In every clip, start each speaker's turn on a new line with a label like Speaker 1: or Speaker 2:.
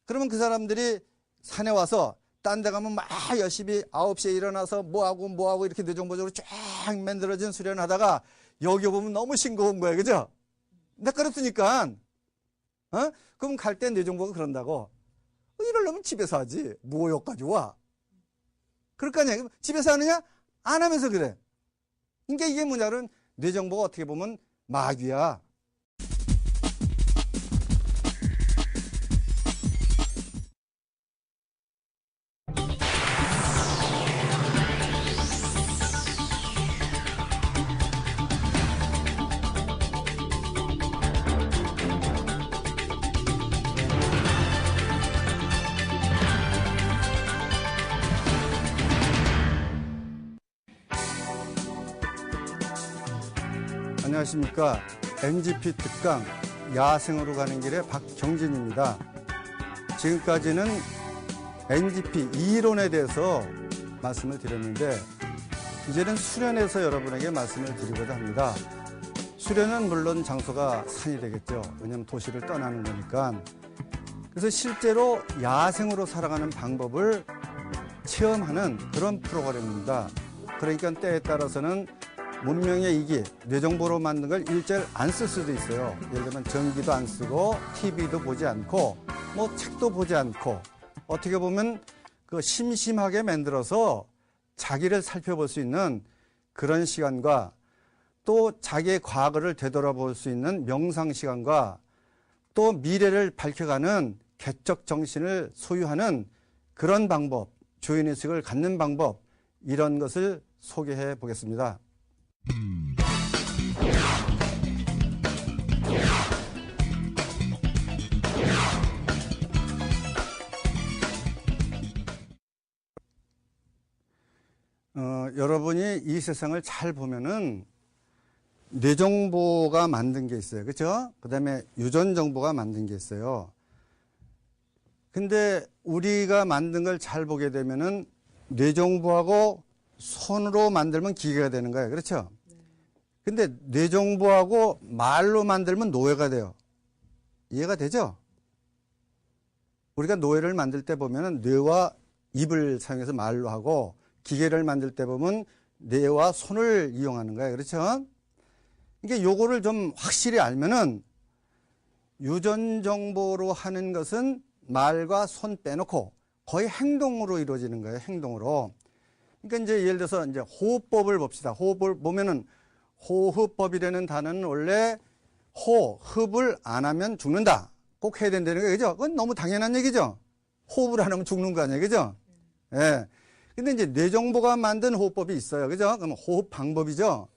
Speaker 1: 그러면 그 사람들이 산에 와서 딴 데 가면 막 열심히 9시에 일어나서 뭐하고 이렇게 뇌정보적으로 쫙 만들어진 수련하다가 여기 보면 너무 싱거운 거야. 그죠? 낯가렸으니까. 그럼 갈 때 뇌정보가 그런다고. 이러려면 집에서 하지. 뭐 여기까지 와. 그럴 거 아니야. 집에서 하느냐? 안 하면서 그래. 그러니까 이게 뭐냐면 뇌정보가 어떻게 보면 마귀야. 안녕하십니까. NGP 특강 야생으로 가는 길의 박경진입니다. 지금까지는 NGP 이론에 대해서 말씀을 드렸는데 이제는 수련에서 여러분에게 말씀을 드리고자 합니다. 수련은 물론 장소가 산이 되겠죠. 왜냐하면 도시를 떠나는 거니까. 그래서 실제로 야생으로 살아가는 방법을 체험하는 그런 프로그램입니다. 그러니까 때에 따라서는 문명의 이기, 뇌정보로 만든 걸 일절 안 쓸 수도 있어요. 예를 들면 전기도 안 쓰고 TV도 보지 않고 뭐 책도 보지 않고 어떻게 보면 그 심심하게 만들어서 자기를 살펴볼 수 있는 그런 시간과 또 자기의 과거를 되돌아볼 수 있는 명상 시간과 또 미래를 밝혀가는 개척 정신을 소유하는 그런 방법, 주인의식을 갖는 방법, 이런 것을 소개해 보겠습니다. 여러분이 이 세상을 잘 보면은 뇌정보가 만든 게 있어요. 그렇죠? 그 다음에 유전정보가 만든 게 있어요. 근데 우리가 만든 걸 잘 보게 되면은 뇌정보하고 손으로 만들면 기계가 되는 거예요. 그렇죠? 근데 뇌정보하고 말로 만들면 노예가 돼요. 이해가 되죠? 우리가 노예를 만들 때 보면은 뇌와 입을 사용해서 말로 하고 기계를 만들 때 보면 뇌와 손을 이용하는 거예요. 그렇죠? 이게 요거를 좀 확실히 알면은 유전 정보로 하는 것은 말과 손 빼놓고 거의 행동으로 이루어지는 거예요. 행동으로. 그러니까 이제 예를 들어서 이제 호흡법을 봅시다. 호흡을 보면은 호흡법이라는 단어는 원래 호흡을 안 하면 죽는다. 꼭 해야 된다는 거예요. 그죠? 그건 너무 당연한 얘기죠. 호흡을 안 하면 죽는 거 아니에요. 그죠? 예. 근데 이제 뇌정보가 만든 호흡법이 있어요. 그죠? 그럼 호흡 방법이죠.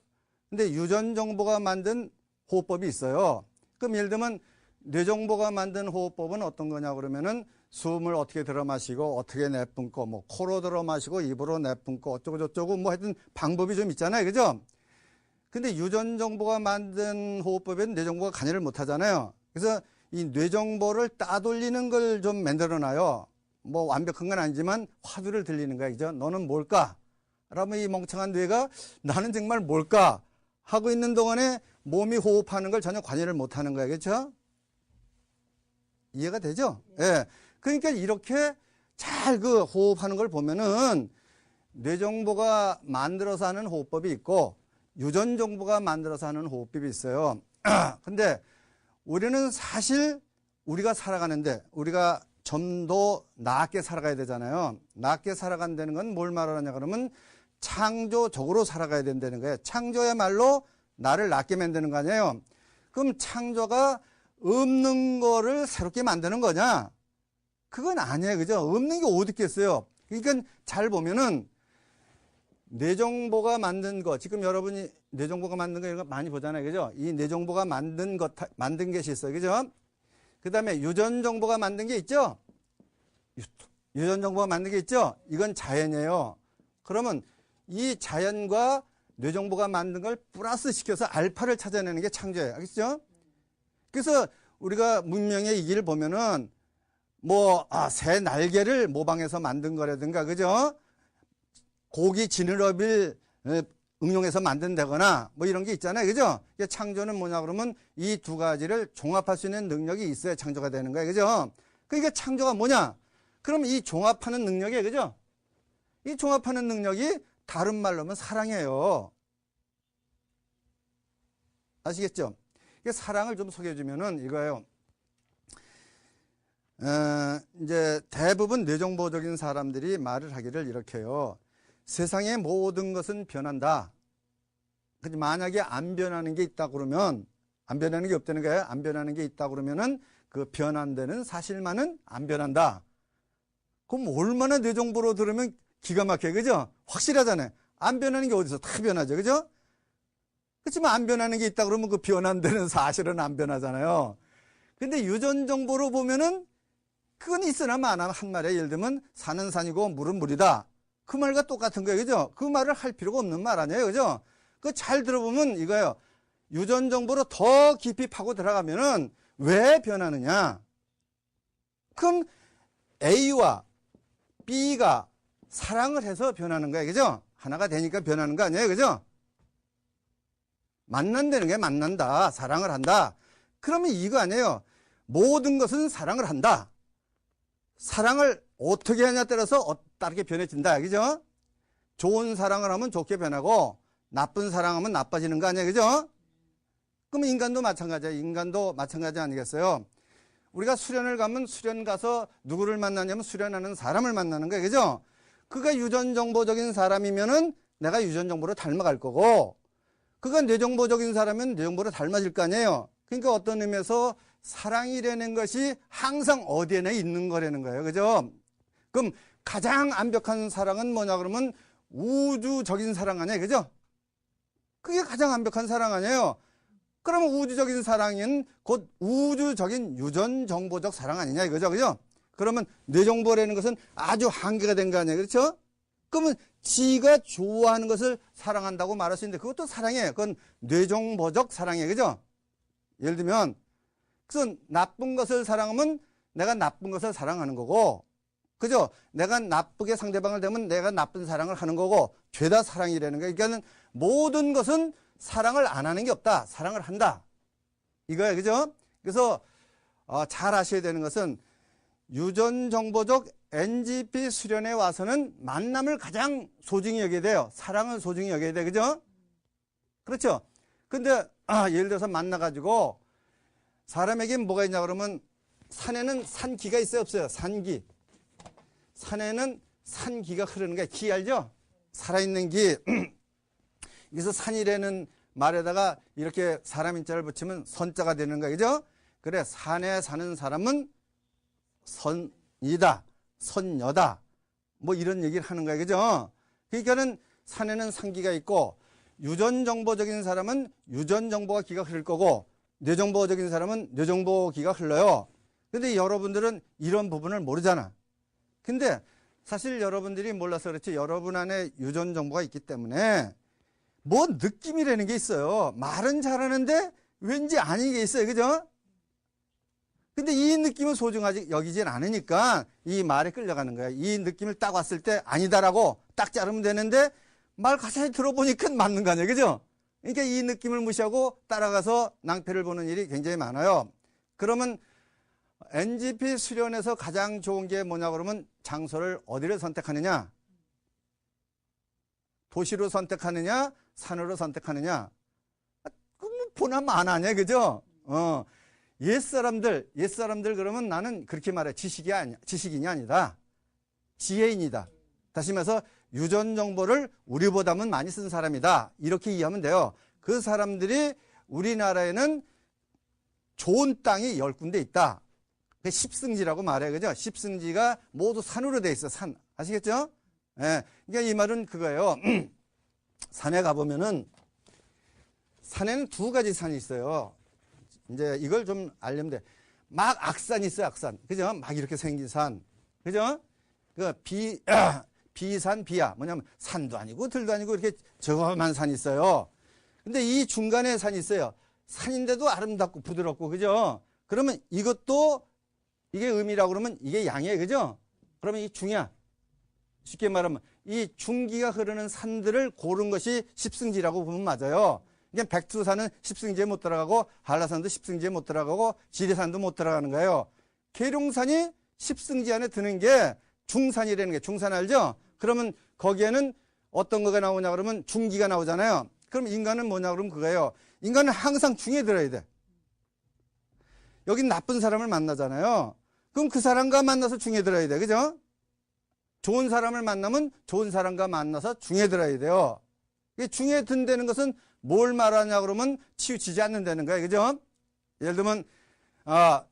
Speaker 1: 근데 유전정보가 만든 호흡법이 있어요. 그럼 예를 들면 뇌정보가 만든 호흡법은 어떤 거냐 그러면은 숨을 어떻게 들어 마시고 어떻게 내뿜고 뭐 코로 들어 마시고 입으로 내뿜고 어쩌고 저쩌고 뭐 하여튼 방법이 좀 있잖아요. 그죠? 근데 유전정보가 만든 호흡법에는 뇌정보가 관여를 못 하잖아요. 그래서 이 뇌정보를 따돌리는 걸 좀 만들어 놔요. 뭐 완벽한 건 아니지만 화두를 들리는 거야. 그죠? 너는 뭘까? 라면 이 멍청한 뇌가 나는 정말 뭘까? 하고 있는 동안에 몸이 호흡하는 걸 전혀 관여를 못 하는 거야. 그렇죠? 이해가 되죠? 예. 네. 그러니까 이렇게 잘 그 호흡하는 걸 보면은 뇌정보가 만들어서 하는 호흡법이 있고 유전정보가 만들어서 하는 호흡법이 있어요. 근데 우리는 사실 우리가 살아가는데 우리가 좀 더 낫게 살아가야 되잖아요. 낫게 살아간다는 건 뭘 말하느냐 그러면 창조적으로 살아가야 된다는 거예요. 창조야말로 나를 낫게 만드는 거 아니에요. 그럼 창조가 없는 거를 새롭게 만드는 거냐? 그건 아니에요. 그죠? 없는 게 어디 있겠어요. 그러니까 잘 보면은 뇌정보가 만든 거, 지금 여러분이 뇌정보가 만든 거 이런 거 많이 보잖아요. 그죠? 이 뇌정보가 만든 것이 있어요. 그죠? 그 다음에 유전정보가 만든 게 있죠? 유전정보가 만든 게 있죠? 이건 자연이에요. 그러면 이 자연과 뇌정보가 만든 걸 플러스 시켜서 알파를 찾아내는 게 창조예요. 알겠죠? 그래서 우리가 문명의 이기를 보면은 새 날개를 모방해서 만든 거라든가, 그죠? 고기 지느러미를 응용해서 만든다거나 뭐 이런 게 있잖아요. 그죠? 창조는 뭐냐 그러면 이 두 가지를 종합할 수 있는 능력이 있어야 창조가 되는 거예요. 그죠? 그러니까 창조가 뭐냐? 그럼 이 종합하는 능력이에요. 그죠? 이 종합하는 능력이 다른 말로 하면 사랑이에요. 아시겠죠? 사랑을 좀 소개해 주면은 이거예요. 이제 대부분 뇌정보적인 사람들이 말을 하기를 이렇게 해요. 세상의 모든 것은 변한다. 근데 만약에 안 변하는 게 있다 그러면, 안 변하는 게 없다는 거예요. 안 변하는 게 있다 그러면은 그 변한다는 사실만은 안 변한다. 그럼 얼마나 뇌정보로 들으면 기가 막혀요. 그죠? 확실하잖아요. 안 변하는 게 어디서 다 변하죠. 그죠? 그렇지만 안 변하는 게 있다 그러면 그 변한다는 사실은 안 변하잖아요. 근데 유전정보로 보면은 그건 있으나 마나 한 말에 예를 들면 산은 산이고 물은 물이다. 그 말과 똑같은 거예요. 그죠? 그 말을 할 필요가 없는 말 아니에요. 그죠? 그 잘 들어보면 이거예요. 유전정보로 더 깊이 파고 들어가면은 왜 변하느냐? 그럼 A와 B가 사랑을 해서 변하는 거예요. 그죠? 하나가 되니까 변하는 거 아니에요. 그죠? 만난다는 게 만난다. 사랑을 한다. 그러면 이거 아니에요. 모든 것은 사랑을 한다. 사랑을 어떻게 하냐에 따라서 다르게 변해진다. 그죠? 좋은 사랑을 하면 좋게 변하고 나쁜 사랑하면 나빠지는 거 아니에요. 그죠? 그럼 인간도 마찬가지예요. 인간도 마찬가지 아니겠어요? 우리가 수련을 가면 수련 가서 누구를 만나냐면 수련하는 사람을 만나는 거예요. 그죠? 그가 유전정보적인 사람이면은 내가 유전정보를 닮아갈 거고, 그가 뇌정보적인 사람이면 뇌정보를 닮아질 거 아니에요. 그러니까 어떤 의미에서 사랑이라는 것이 항상 어디에나 있는 거라는 거예요. 그죠? 그럼 가장 완벽한 사랑은 뭐냐 그러면 우주적인 사랑 아니에요. 그죠? 그게 가장 완벽한 사랑 아니에요. 그러면 우주적인 사랑은 곧 우주적인 유전정보적 사랑 아니냐 이거죠. 그죠? 그러면 뇌정보라는 것은 아주 한계가 된 거 아니에요. 그렇죠? 그러면 지가 좋아하는 것을 사랑한다고 말할 수 있는데 그것도 사랑이에요. 그건 뇌정보적 사랑이에요. 그죠? 예를 들면 그래서 나쁜 것을 사랑하면 내가 나쁜 것을 사랑하는 거고, 그죠? 내가 나쁘게 상대방을 대면 내가 나쁜 사랑을 하는 거고, 죄다 사랑이라는 거예요. 그러니까 모든 것은 사랑을 안 하는 게 없다. 사랑을 한다. 이거예요. 그죠? 그래서 잘 아셔야 되는 것은 유전정보적 NGP 수련에 와서는 만남을 가장 소중히 여겨야 돼요. 사랑을 소중히 여겨야 돼요. 그죠? 그렇죠? 근데 예를 들어서 만나가지고 사람에게 뭐가 있냐 그러면 산에는 산기가 있어요? 없어요? 산기. 산에는 산기가 흐르는 거예요. 기 알죠? 살아있는 기. 그래서 산이라는 말에다가 이렇게 사람 인자를 붙이면 선자가 되는 거예요. 그죠? 그래, 산에 사는 사람은 선이다, 선여다, 뭐 이런 얘기를 하는 거예요. 그죠? 그러니까는 산에는 산기가 있고, 유전정보적인 사람은 유전정보가 기가 흐를 거고, 뇌정보적인 사람은 뇌정보 기가 흘러요. 근데 여러분들은 이런 부분을 모르잖아. 근데 사실 여러분들이 몰라서 그렇지 여러분 안에 유전정보가 있기 때문에 뭐 느낌이라는 게 있어요. 말은 잘하는데 왠지 아닌 게 있어요. 그죠? 근데 이 느낌은 소중하지 여기진 않으니까 이 말에 끌려가는 거야. 이 느낌을 딱 왔을 때 아니다라고 딱 자르면 되는데 말 가사에 들어보니까 맞는 거 아니에요. 그죠? 그러니까 이 느낌을 무시하고 따라가서 낭패를 보는 일이 굉장히 많아요. 그러면 NGP 수련에서 가장 좋은 게 뭐냐 그러면 장소를 어디를 선택하느냐, 도시로 선택하느냐, 산으로 선택하느냐. 그럼 보나마 안 하냐. 그죠? 옛사람들 그러면 나는 그렇게 말해. 지식인이 아니다. 지혜인이다. 다시 말해서 유전정보를 우리보다는 많이 쓴 사람이다. 이렇게 이해하면 돼요. 그 사람들이 우리나라에는 좋은 땅이 10군데 있다. 십승지라고 말해요. 그죠? 십승지가 모두 산으로 돼 있어. 산. 아시겠죠? 예. 그러니까 이 말은 그거예요. 산에 가보면은 산에는 두 가지 산이 있어요. 이제 이걸 좀 알려면 돼. 막 악산이 있어요. 악산. 그죠? 막 이렇게 생긴 산. 그죠? 그 비산, 비야. 뭐냐면 산도 아니고 들도 아니고 이렇게 저만한 산이 있어요. 근데 이 중간에 산이 있어요. 산인데도 아름답고 부드럽고. 그죠? 그러면 이것도 이게 음이라고 그러면 이게 양이에요. 그죠? 그러면 이 중이야. 쉽게 말하면 이 중기가 흐르는 산들을 고른 것이 십승지라고 보면 맞아요. 그러니까 백두산은 십승지에 못 들어가고 한라산도 십승지에 못 들어가고 지리산도 못 들어가는 거예요. 계룡산이 십승지 안에 드는 게 중산이라는 게, 중산 알죠? 그러면 거기에는 어떤 거가 나오냐 그러면 중기가 나오잖아요. 그럼 인간은 뭐냐 그러면 그거예요. 인간은 항상 중에 들어야 돼. 여긴 나쁜 사람을 만나잖아요. 그럼 그 사람과 만나서 중에 들어야 돼. 그죠? 좋은 사람을 만나면 좋은 사람과 만나서 중에 들어야 돼요. 중에 든다는 것은 뭘 말하냐 그러면 치우치지 않는다는 거예요. 그죠? 예를 들면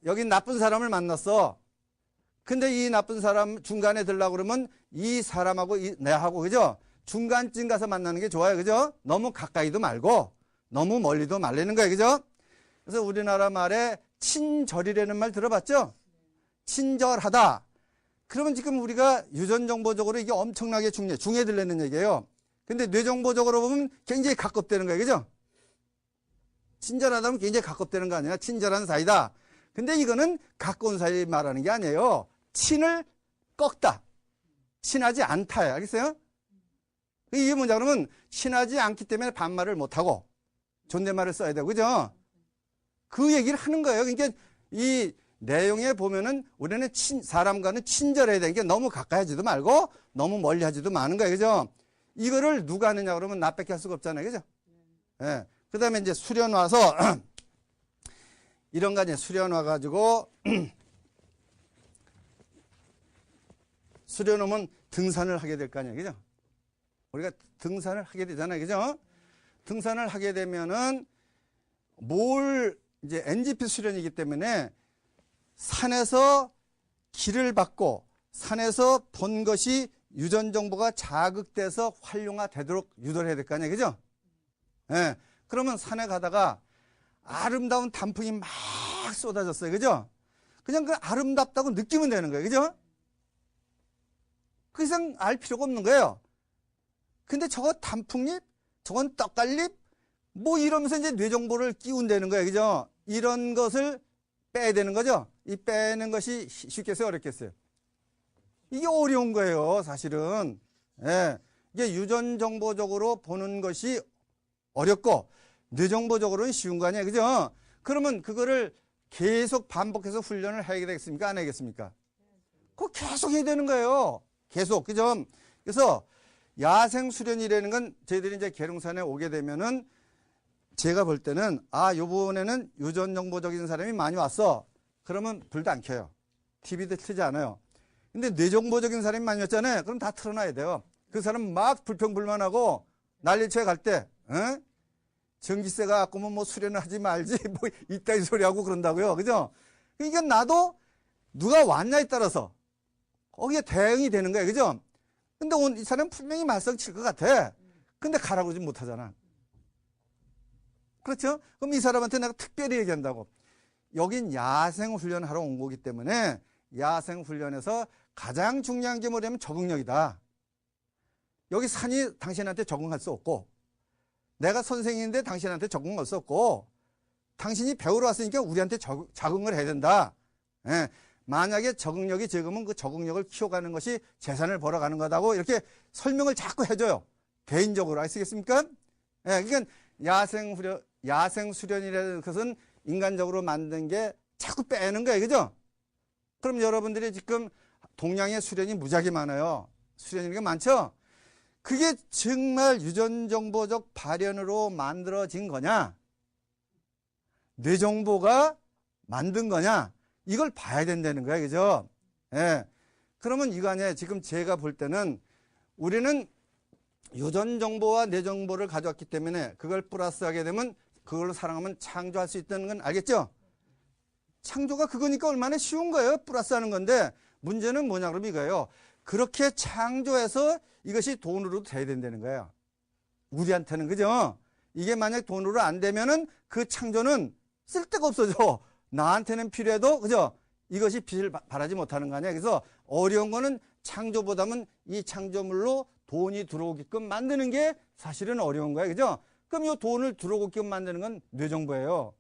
Speaker 1: 여기 나쁜 사람을 만났어. 근데 이 나쁜 사람 중간에 들려고 그러면 이 사람하고 내하고, 그죠? 중간쯤 가서 만나는 게 좋아요. 그죠? 너무 가까이도 말고 너무 멀리도 말라는 거예요. 그죠? 그래서 우리나라 말에 친절이라는 말 들어봤죠? 친절하다. 그러면 지금 우리가 유전정보적으로 이게 엄청나게 중에 들리는 얘기예요. 근데 뇌정보적으로 보면 굉장히 가깝다는 거예요. 그죠? 친절하다면 굉장히 가깝다는 거 아니야? 친절한 사이다. 근데 이거는 가까운 사이 말하는 게 아니에요. 친을 꺾다. 친하지 않다요. 알겠어요? 이게 뭐냐 그러면 친하지 않기 때문에 반말을 못하고 존댓말을 써야 되고, 그죠? 그 얘기를 하는 거예요. 그러니까 이 내용에 보면은 우리는 사람과는 친절해야 되는 게 너무 가까이 하지도 말고 너무 멀리 하지도 마는 거예요. 그죠? 이거를 누가 하느냐 그러면 나밖에 할 수가 없잖아요. 그죠? 예. 그 다음에 이제 수련 와서 이런 거 이제 수련 와가지고 수련 오면 등산을 하게 될 거 아니에요. 그죠? 우리가 등산을 하게 되잖아요. 그죠? 등산을 하게 되면은 이제 NGP 수련이기 때문에 산에서 길을 받고 산에서 본 것이 유전 정보가 자극돼서 활용화되도록 유도를 해야 될 거 아니에요. 그죠? 예. 그러면 산에 가다가 아름다운 단풍이 막 쏟아졌어요. 그죠? 그냥 그 아름답다고 느끼면 되는 거예요. 그죠? 그 이상 알 필요가 없는 거예요. 근데 저거 단풍잎, 저건 떡갈잎, 뭐 이러면서 이제 뇌정보를 끼운다는 거예요. 그죠? 이런 것을 빼야 되는 거죠? 이 빼는 것이 쉽겠어요? 어렵겠어요? 이게 어려운 거예요, 사실은. 예. 이게 유전정보적으로 보는 것이 어렵고, 뇌정보적으로는 쉬운 거 아니에요? 그죠? 그러면 그거를 계속 반복해서 훈련을 해야 되겠습니까? 안 하겠습니까? 그거 계속 해야 되는 거예요. 계속. 그죠? 그래서 야생 수련이라는 건 저희들이 이제 계룡산에 오게 되면은 제가 볼 때는 요번에는 유전정보적인 사람이 많이 왔어. 그러면 불도 안 켜요. TV도 틀지 않아요. 근데 뇌정보적인 사람이 많이 왔잖아요. 그럼 다 틀어놔야 돼요. 그 사람 막 불평불만하고 난리쳐에 갈 때, 전기세가 아까면 뭐 수련을 하지 말지, 뭐 이따위 소리하고 그런다고요. 그죠? 그러니까 나도 누가 왔냐에 따라서 거기에 대응이 되는 거예요. 그죠? 근데 이 사람 분명히 말썽 칠 것 같아. 근데 가라고 그러지 못하잖아. 그렇죠? 그럼 이 사람한테 내가 특별히 얘기한다고. 여긴 야생훈련하러 온 거기 때문에 야생훈련에서 가장 중요한 게 뭐냐면 적응력이다. 여기 산이 당신한테 적응할 수 없고, 내가 선생님인데 당신한테 적응할 수 없고, 당신이 배우러 왔으니까 우리한테 적응을 해야 된다. 예. 만약에 적응력이 적으면 그 적응력을 키워가는 것이 재산을 벌어가는 거다고 이렇게 설명을 자꾸 해줘요. 개인적으로. 아시겠습니까? 예. 그러니까 야생 수련이라는 것은 인간적으로 만든 게 자꾸 빼는 거예요. 그죠? 그럼 여러분들이 지금 동양의 수련이 무지하게 많아요. 수련이 많죠? 그게 정말 유전정보적 발현으로 만들어진 거냐? 뇌정보가 만든 거냐? 이걸 봐야 된다는 거예요. 그죠? 예. 그러면 이거 아니에요. 지금 제가 볼 때는 우리는 유전정보와 뇌정보를 가져왔기 때문에 그걸 플러스하게 되면 그걸로 사랑하면 창조할 수 있다는 건 알겠죠? 창조가 그거니까 얼마나 쉬운 거예요. 플러스하는 건데 문제는 뭐냐 그러면 이거예요. 그렇게 창조해서 이것이 돈으로 돼야 된다는 거예요. 우리한테는. 그죠? 이게 만약 돈으로 안 되면은 그 창조는 쓸데가 없어져. 나한테는 필요해도, 그죠? 이것이 빛을 발하지 못하는 거 아니야. 그래서 어려운 거는 창조보다는 이 창조물로 돈이 들어오게끔 만드는 게 사실은 어려운 거예요. 그죠? 그럼 이 돈을 들어오게끔 만드는 건 뇌정보예요.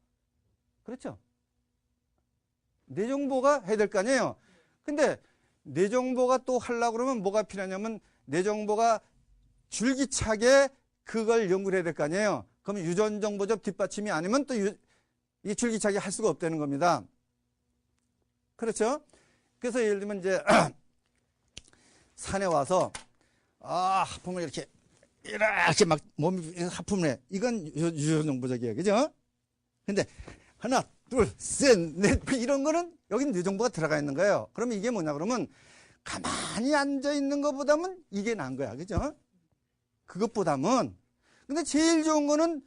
Speaker 1: 그렇죠? 뇌정보가 해야 될 거 아니에요. 근데 뇌정보가 또 하려고 그러면 뭐가 필요하냐면 뇌정보가 줄기차게 그걸 연구를 해야 될 거 아니에요. 그럼 유전정보적 뒷받침이 아니면 또 이 줄기차게 할 수가 없다는 겁니다. 그렇죠? 그래서 예를 들면 이제 산에 와서 하품을 이렇게 막 몸이 하품을 해. 이건 유전정보적이에요. 그죠? 근데 하나, 둘, 셋, 넷 이런 거는 여기 뇌정보가 들어가 있는 거예요. 그러면 이게 뭐냐 그러면 가만히 앉아 있는 것보다는 이게 나은 거야. 그죠? 그것보다는. 근데 제일 좋은 거는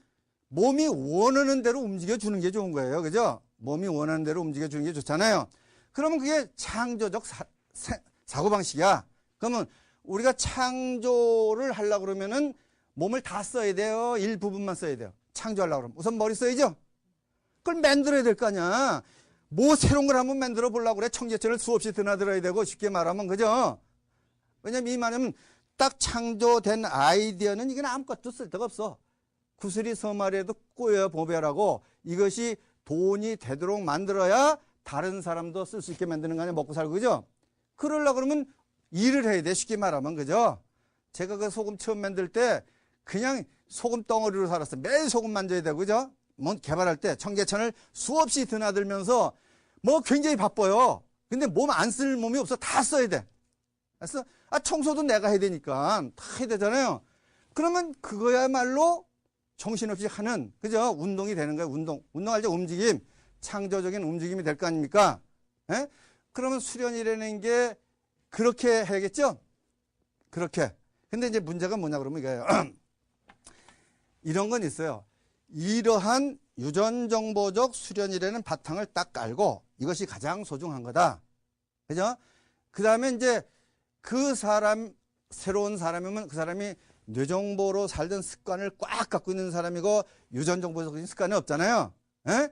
Speaker 1: 몸이 원하는 대로 움직여주는 게 좋은 거예요. 그죠? 몸이 원하는 대로 움직여주는 게 좋잖아요. 그러면 그게 창조적 사고방식이야. 그러면 우리가 창조를 하려고 그러면은 몸을 다 써야 돼요? 일부분만 써야 돼요? 창조하려고 그러면. 우선 머리 써야죠? 그걸 만들어야 될 거 아니야. 뭐 새로운 걸 한번 만들어 보려고 그래. 청계천을 수없이 드나들어야 되고 쉽게 말하면. 그죠? 왜냐면 이 말하면 딱 창조된 아이디어는 이건 아무것도 쓸 데가 없어. 구슬이 서말에도 꼬여 보배라고 이것이 돈이 되도록 만들어야 다른 사람도 쓸 수 있게 만드는 거 아니야. 먹고 살고. 그죠? 그러려고 그러면 일을 해야 돼. 쉽게 말하면. 그죠? 제가 그 소금 처음 만들 때 그냥 소금 덩어리로 살았어요. 매일 소금 만져야 되고. 그죠? 뭐 개발할 때 청계천을 수없이 드나들면서 뭐 굉장히 바빠요. 근데 몸 안 쓸 몸이 없어. 다 써야 돼. 그래서 청소도 내가 해야 되니까 다 해야 되잖아요. 그러면 그거야말로 정신없이 하는, 그죠? 운동이 되는 거예요. 운동 알죠? 움직임. 창조적인 움직임이 될 거 아닙니까? 예? 그러면 수련이라는 게 그렇게 해야겠죠? 그렇게. 근데 이제 문제가 뭐냐 그러면 이거예요. 이런 건 있어요. 이러한 유전정보적 수련이라는 바탕을 딱 깔고 이것이 가장 소중한 거다. 그죠? 그 다음에 이제 그 사람, 새로운 사람이면 그 사람이 뇌정보로 살던 습관을 꽉 갖고 있는 사람이고 유전정보적인 습관이 없잖아요. 에?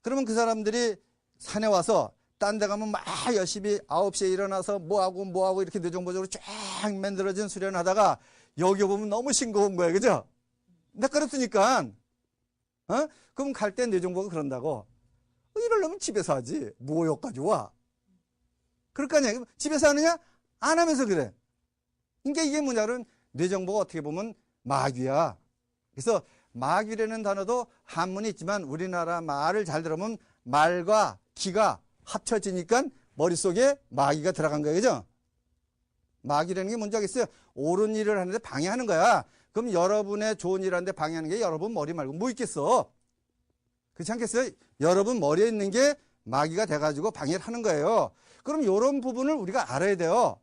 Speaker 1: 그러면 그 사람들이 산에 와서 딴 데 가면 막 열심히 9시에 일어나서 뭐하고 이렇게 뇌정보적으로 쫙 만들어진 수련을 하다가 여기 보면 너무 싱거운 거예요. 그죠? 나 그렇으니까 그럼 갈 때 뇌정보가 그런다고. 이러려면 집에서 하지. 뭐 여기까지 와. 그럴 거 아니야. 집에서 하느냐? 안 하면서 그래. 그러니까 이게 뭐냐 그러면 뇌정보가 어떻게 보면 마귀야. 그래서 마귀라는 단어도 한문이 있지만 우리나라 말을 잘 들으면 말과 기가 합쳐지니까 머릿속에 마귀가 들어간 거예요. 그죠? 마귀라는 게 뭔지 알겠어요? 옳은 일을 하는데 방해하는 거야. 그럼 여러분의 좋은 일 하는데 방해하는 게 여러분 머리 말고 뭐 있겠어? 그렇지 않겠어요? 여러분 머리에 있는 게 마귀가 돼가지고 방해를 하는 거예요. 그럼 이런 부분을 우리가 알아야 돼요.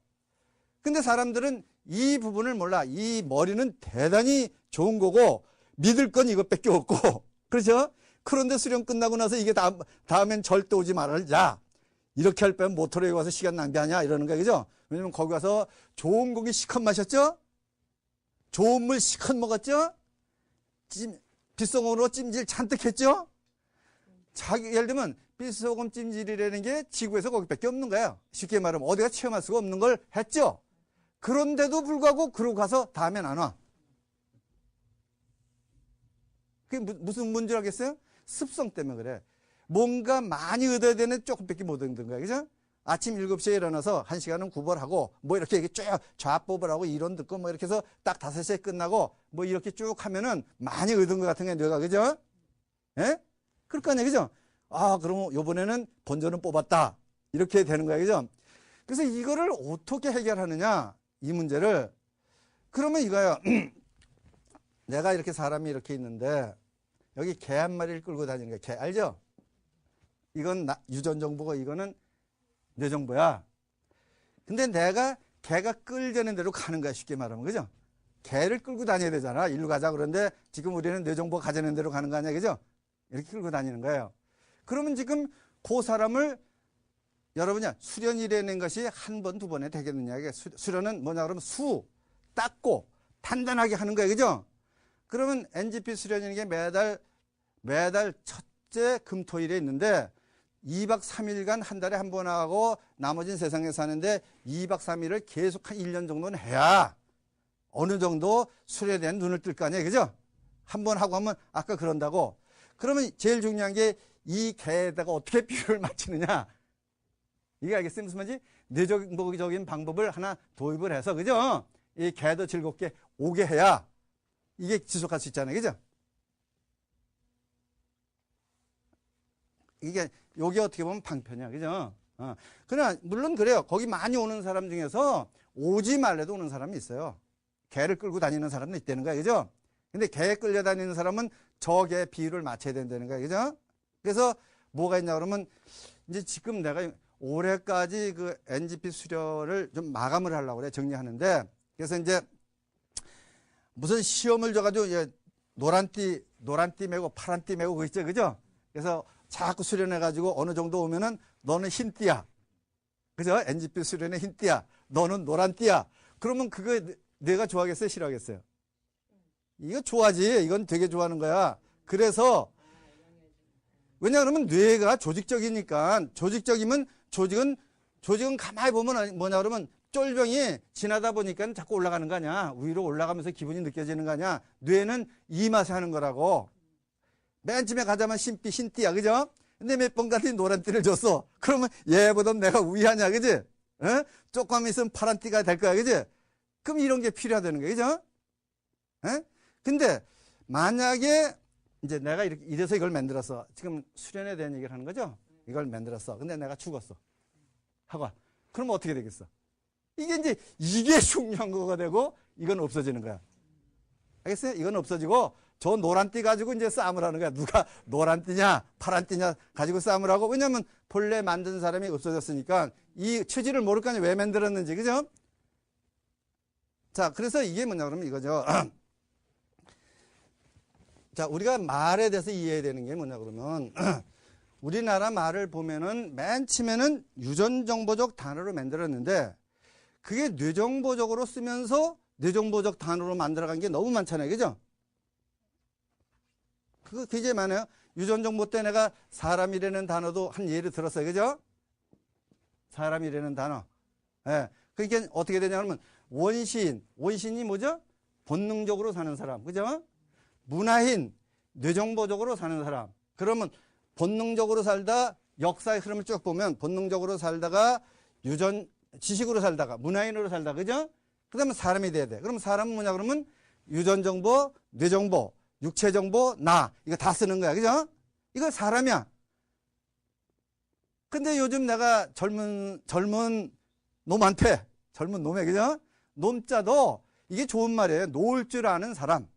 Speaker 1: 근데 사람들은 이 부분을 몰라. 이 머리는 대단히 좋은 거고 믿을 건 이것밖에 없고 그렇죠? 그런데 수련 끝나고 나서 이게 다음엔 절대 오지 말자. 이렇게 할 바엔 모터로에 와서 시간 낭비하냐 이러는 거예요. 그죠? 왜냐면 거기 가서 좋은 고기 시컷 마셨죠? 좋은 물 시컷 먹었죠? 빗소금으로 찜질 잔뜩 했죠? 예를 들면 빗소금 찜질이라는 게 지구에서 거기밖에 없는 거예요. 쉽게 말하면 어디가 체험할 수가 없는 걸 했죠? 그런데도 불구하고 그러고 가서 다음엔 안 와. 그게 무슨 문제 알겠어요? 습성 때문에 그래. 뭔가 많이 얻어야 되는 조금밖에 못 얻는 거야. 그죠? 아침 7시에 일어나서 1시간은 구벌하고 뭐 이렇게 쭉 좌법을 하고 이론 듣고 뭐 이렇게 해서 딱 5시에 끝나고 뭐 이렇게 쭉 하면은 많이 얻은 것 같은 게 뇌가. 그죠? 예? 그럴 거 아니야. 그죠? 그럼 요번에는 본전은 뽑았다. 이렇게 되는 거야. 그죠? 그래서 이거를 어떻게 해결하느냐 이 문제를. 그러면 이거야. 내가 이렇게 사람이 이렇게 있는데 여기 개 한 마리를 끌고 다니는 거야. 개 알죠? 이건 유전정보고 이거는 뇌정보야. 근데 내가 개가 끌자는 대로 가는 거야. 쉽게 말하면. 그죠? 개를 끌고 다녀야 되잖아. 일로 가자 그런데 지금 우리는 뇌정보가 가자는 대로 가는 거 아니야. 그죠? 이렇게 끌고 다니는 거예요. 그러면 지금 그 사람을 여러분이 수련이라는 것이 한 번, 두 번에 되겠느냐. 수련은 뭐냐 그러면 닦고 단단하게 하는 거예요. 그죠? 그러면 NGP 수련이라는 게 매달 첫째 금토일에 있는데 2박 3일간 한 달에 한 번 하고 나머지는 세상에 사는데 2박 3일을 계속 한 1년 정도는 해야 어느 정도 수련에 대한 눈을 뜰 거 아니에요. 그죠? 한 번 하고 하면 아까 그런다고. 그러면 제일 중요한 게 이 개에다가 어떻게 비율을 맞추느냐. 이게 알겠어요? 무슨 말인지? 뇌정보적인 방법을 하나 도입을 해서, 그죠? 이 개도 즐겁게 오게 해야 이게 지속할 수 있잖아요. 그죠? 이게, 요게 어떻게 보면 방편이야. 그죠? 그러나 물론 그래요. 거기 많이 오는 사람 중에서 오지 말래도 오는 사람이 있어요. 개를 끌고 다니는 사람도 있다는 거야. 그죠? 근데 개 끌려 다니는 사람은 저 개 비율을 맞춰야 된다는 거야. 그죠? 그래서 뭐가 있냐 그러면 이제 지금 내가 올해까지 그 NGP 수료를 좀 마감을 하려고 그래. 정리하는데. 그래서 이제 무슨 시험을 줘가지고 이제 노란띠 메고 파란띠 메고 그거 있죠. 그죠? 그래서 자꾸 수련해가지고 어느 정도 오면은 너는 흰띠야. 그죠? NGP 수련의 흰띠야. 너는 노란띠야. 그러면 그거 내가 좋아하겠어요? 싫어하겠어요? 이거 좋아하지. 이건 되게 좋아하는 거야. 그래서 왜냐 그러면 뇌가 조직적이니까 조직적이면 조직은 가만히 보면 뭐냐 그러면 쫄병이 지나다 보니까 자꾸 올라가는 거 아니야. 위로 올라가면서 기분이 느껴지는 거 아니야. 뇌는 이 맛에 하는 거라고. 맨 처음에 가자마자 흰띠야. 그죠? 근데 몇 번 갔더니 노란띠를 줬어. 그러면 얘보다 내가 우위하냐. 그지? 에? 조금 있으면 파란띠가 될 거야. 그지? 그럼 이런 게 필요하다는 거야. 그죠? 에? 근데 만약에 이제 내가 이래서 이걸 만들었어. 지금 수련에 대한 얘기를 하는 거죠? 이걸 만들었어. 근데 내가 죽었어. 하고. 그럼 어떻게 되겠어? 이게 중요한 거가 되고 이건 없어지는 거야. 알겠어요? 이건 없어지고 저 노란띠 가지고 이제 싸움을 하는 거야. 누가 노란띠냐 파란띠냐 가지고 싸움을 하고. 왜냐면 본래 만든 사람이 없어졌으니까 이 처지를 모를 거 아니야. 왜 만들었는지. 그죠? 자, 그래서 이게 뭐냐 그러면 이거죠. 자, 우리가 말에 대해서 이해해야 되는 게 뭐냐 그러면 우리나라 말을 보면은 맨 처음에는 유전정보적 단어로 만들었는데 그게 뇌정보적으로 쓰면서 뇌정보적 단어로 만들어간 게 너무 많잖아요. 그죠? 그거 굉장히 많아요. 유전정보 때 내가 사람이라는 단어도 한 예를 들었어요. 그죠? 사람이라는 단어. 예. 그러니까 어떻게 되냐 그러면 원시인이 뭐죠? 본능적으로 사는 사람. 그죠? 문화인, 뇌정보적으로 사는 사람. 그러면 본능적으로 살다 역사의 흐름을 쭉 보면 본능적으로 살다가 지식으로 살다가 문화인으로 살다가 그죠? 그 다음에 사람이 돼야 돼. 그럼 사람은 뭐냐 그러면 유전정보, 뇌정보, 육체정보, 나 이거 다 쓰는 거야. 그죠? 이거 사람이야. 근데 요즘 내가 젊은 놈한테 젊은 놈에 그죠? 놈자도 이게 좋은 말이에요. 놓을 줄 아는 사람.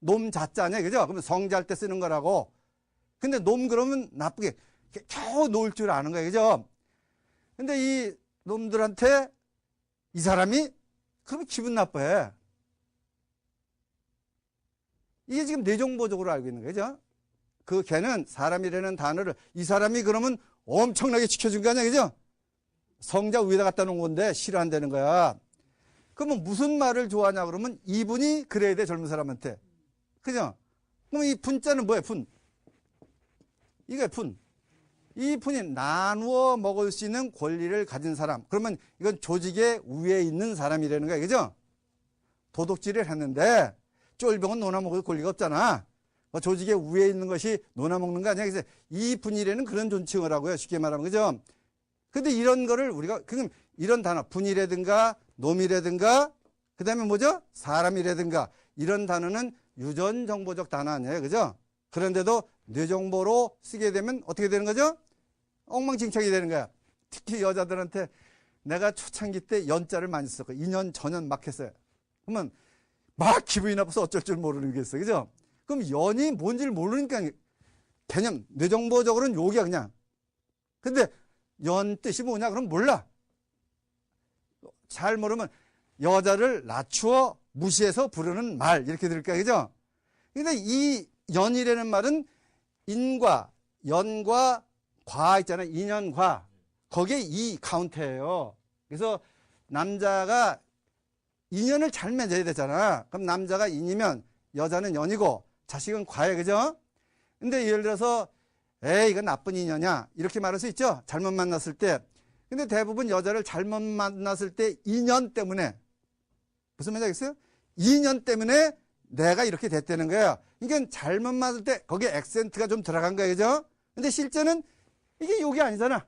Speaker 1: 놈 자자냐, 그죠? 그러면 성자할 때 쓰는 거라고. 근데 놈 그러면 나쁘게 겨우 놓을 줄 아는 거예요, 그죠? 근데 이 놈들한테 이 사람이 그러면 기분 나빠해. 이게 지금 뇌정보적으로 알고 있는 거죠. 그 걔는 사람이라는 단어를 이 사람이 그러면 엄청나게 지켜준 거 아니야, 그죠? 성자 위에다 갖다 놓은 건데 싫어한다는 거야. 그러면 무슨 말을 좋아하냐 그러면 이분이 그래야 돼, 젊은 사람한테. 그죠? 그럼 이 분자는 뭐예요? 분. 이게 분. 이 분이 나누어 먹을 수 있는 권리를 가진 사람. 그러면 이건 조직의 위에 있는 사람이라는 거야. 그죠? 도둑질을 했는데 쫄병은 노나 먹을 권리가 없잖아. 조직의 위에 있는 것이 노나 먹는 거 아니야. 그래서 이 분이라는 그런 존칭을 하고요. 쉽게 말하면. 그죠? 근데 이런 거를 우리가 그럼 이런 단어 분이라든가 놈이라든가 그다음에 뭐죠? 사람이라든가 이런 단어는 유전정보적 단어 아니에요. 그죠? 그런데도 뇌정보로 쓰게 되면 어떻게 되는 거죠? 엉망진창이 되는 거야. 특히 여자들한테 내가 초창기 때 연자를 많이 썼고 2년 전연 막 했어요. 그러면 막 기분이 나빠서 어쩔 줄 모르겠어요. 그죠? 그럼 연이 뭔지를 모르니까 개념 뇌정보적으로는 욕이야 그냥. 근데 연 뜻이 뭐냐 그럼 몰라. 잘 모르면 여자를 낮추어 무시해서 부르는 말 이렇게 들을까요? 그죠? 근데 이 연이라는 말은 인과 연과 과 있잖아요. 인연과 거기에 이 카운트예요. 그래서 남자가 인연을 잘 맺어야 되잖아. 그럼 남자가 인이면 여자는 연이고 자식은 과에 그죠? 근데 예를 들어서 에이 이건 나쁜 인연이야 이렇게 말할 수 있죠. 잘못 만났을 때. 근데 대부분 여자를 잘못 만났을 때 인연 때문에 무슨 말인지 알겠어요? 인연 때문에 내가 이렇게 됐다는 거예요. 그러니까 잘못 만났을 때 거기에 액센트가 좀 들어간 거예요. 그죠? 근데 실제는 이게 욕이 아니잖아.